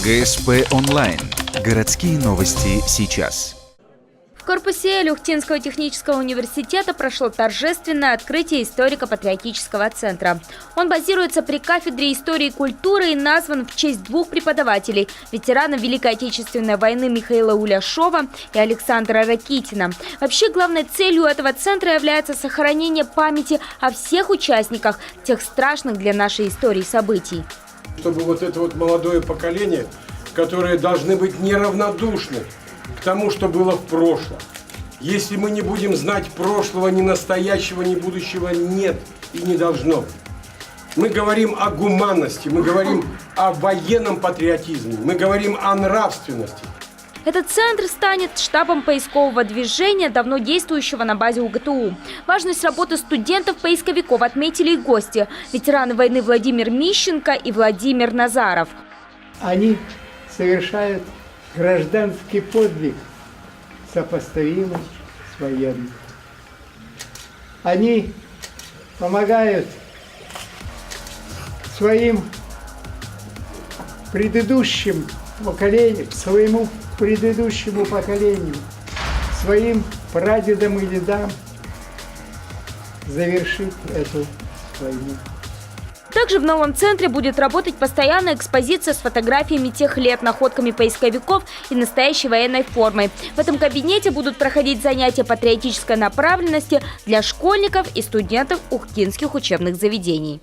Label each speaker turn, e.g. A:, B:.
A: ГСП онлайн. Городские новости сейчас.
B: В корпусе Охтинского технического университета прошло торжественное открытие историко-патриотического центра. Он базируется при кафедре истории и культуры и назван в честь двух преподавателей – ветеранов Великой Отечественной войны Михаила Уляшова и Александра Ракитина. Вообще, главной целью этого центра является сохранение памяти о всех участниках тех страшных для нашей истории событий.
C: Чтобы вот это вот молодое поколение, которые должны быть неравнодушны к тому, что было в прошлом. Если мы не будем знать прошлого, ни настоящего, ни будущего нет и не должно быть. Мы говорим о гуманности, мы говорим о военном патриотизме, мы говорим о нравственности.
B: Этот центр станет штабом поискового движения, давно действующего на базе УГТУ. Важность работы студентов-поисковиков отметили и гости – ветераны войны Владимир Мищенко и Владимир Назаров.
D: Они совершают гражданский подвиг, сопоставимый с военным. Они помогают своим предыдущим поколениям, своему предыдущему поколению, своим прадедам и дедам завершить эту войну.
B: Также в новом центре будет работать постоянная экспозиция с фотографиями тех лет, находками поисковиков и настоящей военной формой. В этом кабинете будут проходить занятия патриотической направленности для школьников и студентов охтинских учебных заведений.